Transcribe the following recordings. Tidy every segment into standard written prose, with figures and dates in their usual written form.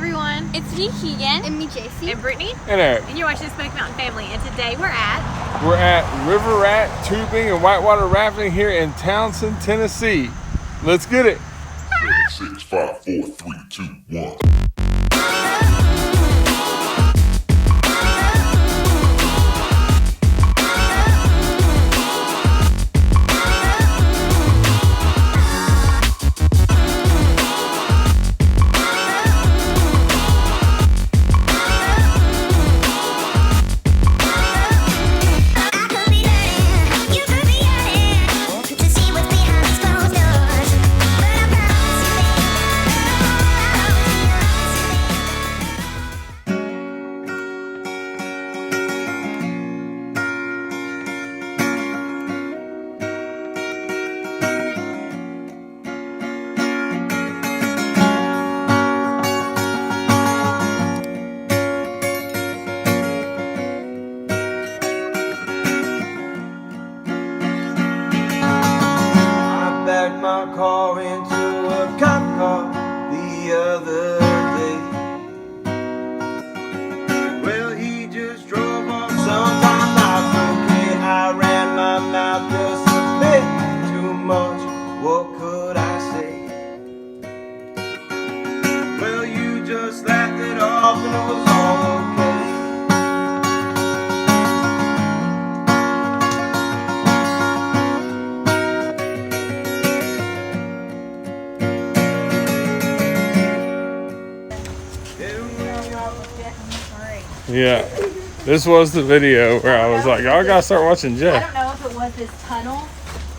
everyone. It's me, Keegan. And me, JC. And Brittany. And Eric. And you're watching the Smoky Mountain Family. And today we're at River Rat Tubing and Whitewater Rafting here in Townsend, Tennessee. Let's get it. 6, 5, 4, 3, 2, 1. My car into a cop car the other day. Well, he just drove off. Sometimes life's okay. I ran my mouth just a bit too much. What could I say? Well, you just laughed it off and it was all okay. Yeah, this was the video where I was like, y'all gotta start watching I Jeff. don't know if it was this tunnel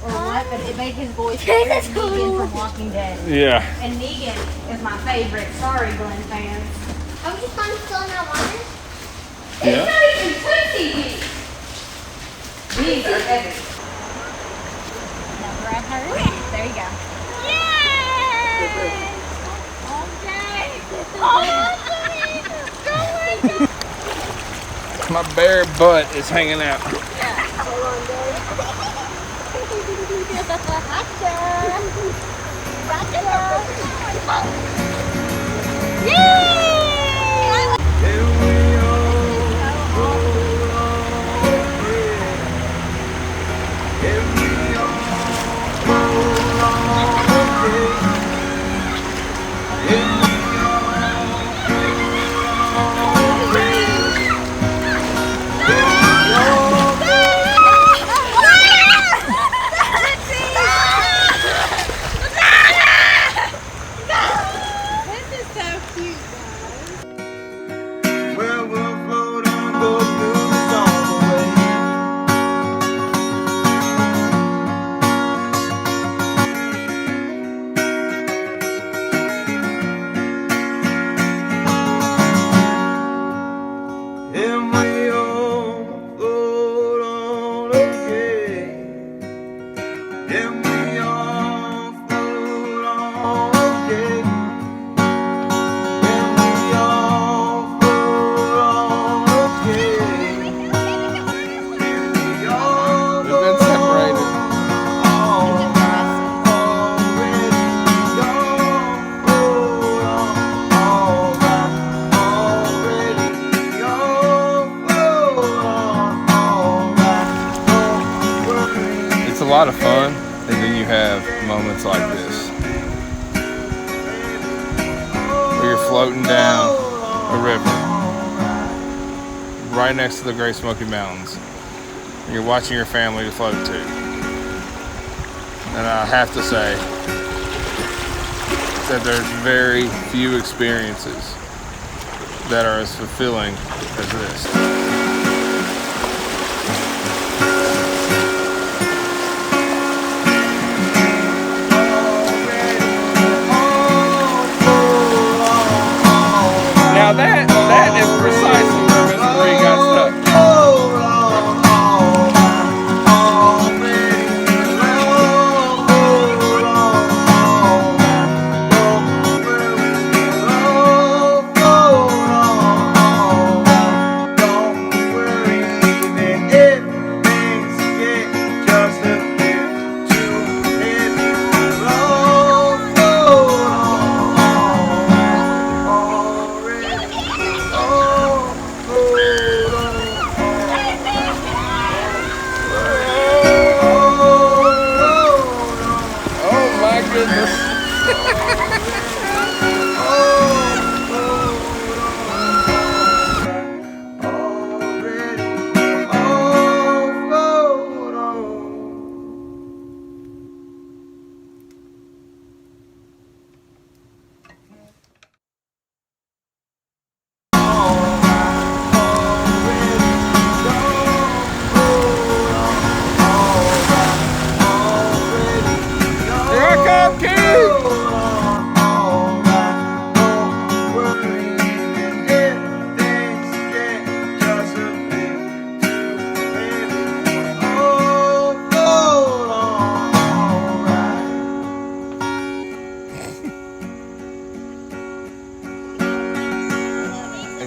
or what, but it made his voice very Negan from Walking Dead. Yeah. And Negan is my favorite. Sorry, Glenn fans. Are we just fun still in that water? Yeah. It's not even tootsie deep. These are heavy. Now grab her. There you go. Yay! Okay. My bare butt is hanging out. It's a lot of fun, and then you have moments like this where you're floating down a river right next to the Great Smoky Mountains, and you're watching your family to float to. And I have to say that there's very few experiences that are as fulfilling as this. Now that is precisely where Mr. Bree got stuck.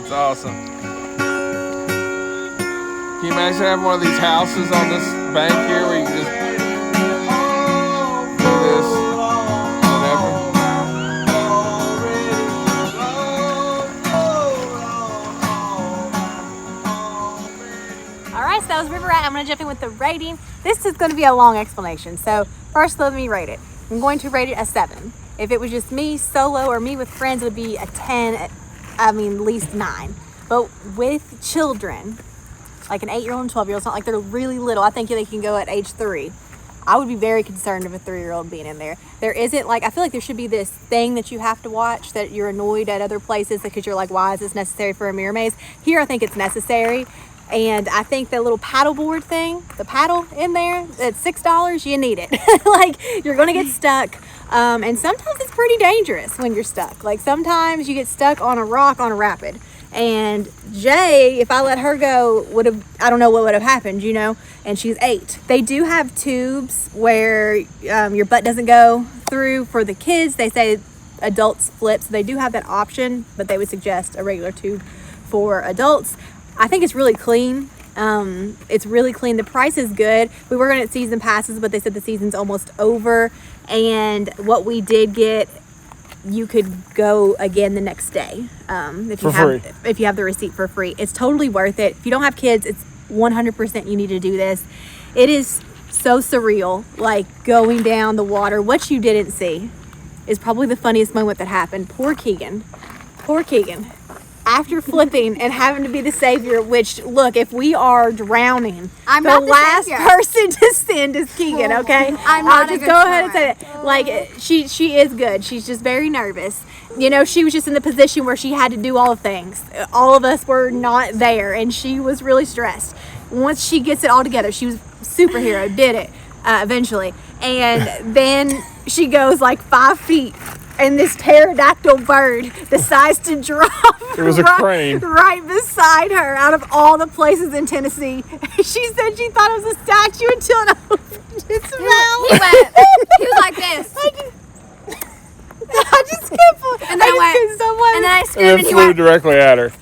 That's awesome. Can you imagine having one of these houses on this bank here where you can just do this whenever? All right, so that was River Rat. I'm going to jump in with the rating. This is going to be a long explanation. So first, let me rate it. I'm going to rate it a 7. If it was just me solo or me with friends, it would be a 10. I mean, at least 9. But with children, like an 8-year-old and 12-year-old, it's not like they're really little. I think they can go at age 3. I would be very concerned of a 3-year-old being in there. There isn't like, I feel like there should be this thing that you have to watch that you're annoyed at other places because you're like, why is this necessary for a mirror maze? Here, I think it's necessary. And I think the little paddleboard thing, the paddle in there, at $6, you need it. Like, you're going to get stuck. And sometimes it's pretty dangerous when you're stuck. Like, sometimes you get stuck on a rock on a rapid. And Jay, if I let her go, I don't know what would have happened, you know? And she's 8. They do have tubes where your butt doesn't go through for the kids. They say adults flip, so they do have that option, but they would suggest a regular tube for adults. I think it's really clean. It's really clean. The price is good. We were going to get season passes, but they said the season's almost over. And what we did get, you could go again the next day. If you have the receipt for free. It's totally worth it. If you don't have kids, it's 100% you need to do this. It is so surreal, like going down the water. What you didn't see is probably the funniest moment that happened. Poor Keegan. After flipping and having to be the savior, which, look, if we are drowning, I'm the not the last savior. person to send is Keegan, okay? I'm not I'll a just good go ahead and swimmer. say it. Like, she is good. She's just very nervous. You know, she was just in the position where she had to do all the things. All of us were not there, and she was really stressed. Once she gets it all together, she was superhero, did it eventually. And then she goes like 5 feet. And this pterodactyl bird decides to drop. It was a crane. Right beside her, out of all the places in Tennessee. She said she thought it was a statue until it opened its mouth. He was like this. I just kept, And then I And screamed then and he flew went, directly at her.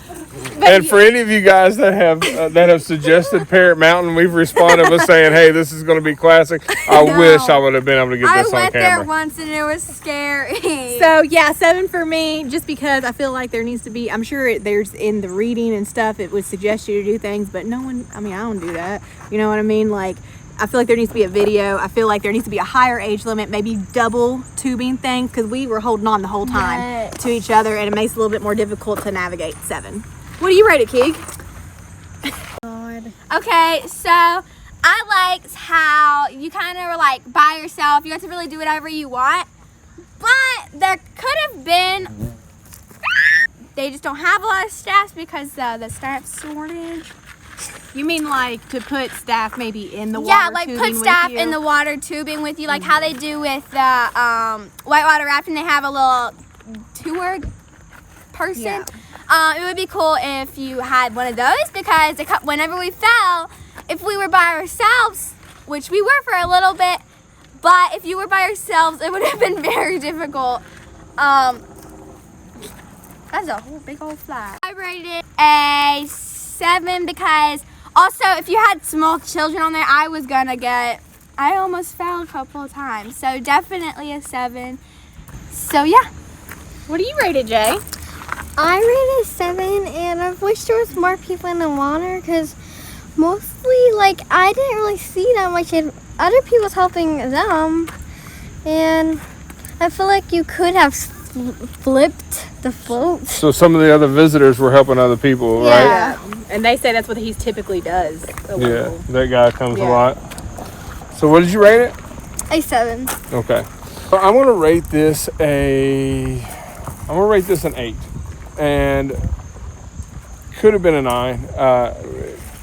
And for any of you guys that have suggested Parrot Mountain, we've responded with saying, "Hey, this is going to be classic." I wish I would have been able to get I this on went there camera. once and it was scary. So yeah, 7 for me, just because I feel like there needs to be, I'm sure there's in the reading and stuff, it would suggest you to do things, but no one, I don't do that. You know what I mean? Like, I feel like there needs to be a video. I feel like there needs to be a higher age limit, maybe double tubing things, because we were holding on the whole time to each other, and it makes it a little bit more difficult to navigate. 7. What do you rate it, Keeg? Okay, so I liked how you kind of were like by yourself. You got to really do whatever you want. But there could have been, they just don't have a lot of staff because the staff shortage. You mean like to put staff maybe in the water? Yeah, like tubing put with staff you? in the water tubing with you, like how they do with the whitewater rafting. They have a little tour person. Yeah. It would be cool if you had one of those because whenever we fell, if we were by ourselves, which we were for a little bit, but if you were by yourselves, it would have been very difficult. That's a whole big old fly. I rated a 7 because also if you had small children on there, I almost fell a couple of times. So definitely a 7. So yeah. What do you rate it, Jay? I rated 7, and I wish there was more people in the water because mostly, like, I didn't really see that much. Other people's helping them, and I feel like you could have flipped the float. So some of the other visitors were helping other people, right? Yeah. And they say that's what he typically does. Yeah, that guy comes a Yeah. lot. So what did you rate it? A 7. Okay. So I'm going to rate this an 8. And could have been a 9.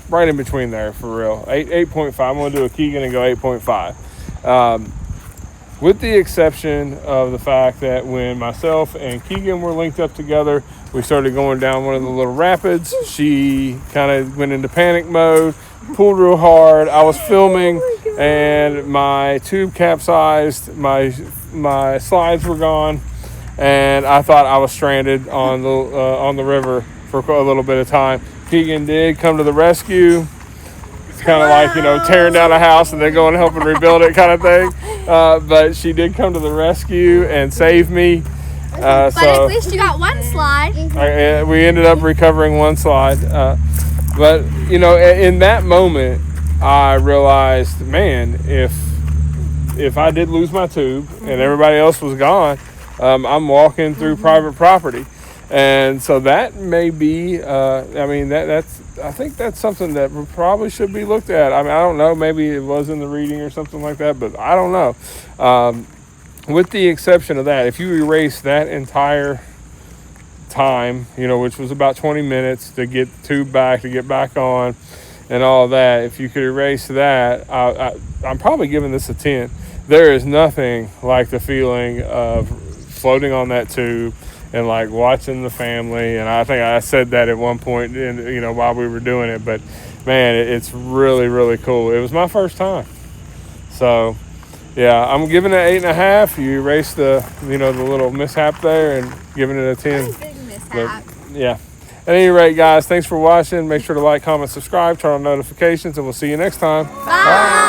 Right in between there, for real. 8.5. I'm going to do a Keegan and go 8.5. With the exception of the fact that when myself and Keegan were linked up together, we started going down one of the little rapids. She kind of went into panic mode, pulled real hard. I was filming, and my tube capsized. My slides were gone. and I thought I was stranded on the river for a little bit of time. Keegan did come to the rescue. It's kind of like, tearing down a house and then going and helping rebuild it kind of thing. But she did come to the rescue and save me. But at least you got one slide. We ended up recovering one slide. But, in that moment, I realized, man, if I did lose my tube and everybody else was gone, I'm walking through private property. And so that may be, I think that's something that probably should be looked at. I mean, I don't know, maybe it was in the reading or something like that, but I don't know. With the exception of that, if you erase that entire time, which was about 20 minutes to get the tube back, to get back on and all that, if you could erase that, I'm probably giving this a 10. There is nothing like the feeling of floating on that tube and like watching the family. And I think I said that at one point while we were doing it, but man, it's really, really cool. It was my first time. So yeah, I'm giving it 8.5. You erase the little mishap there and giving it a 10. Big mishap. But, yeah. At any rate, guys, thanks for watching. Make sure to like, comment, subscribe, turn on notifications, and we'll see you next time. Bye.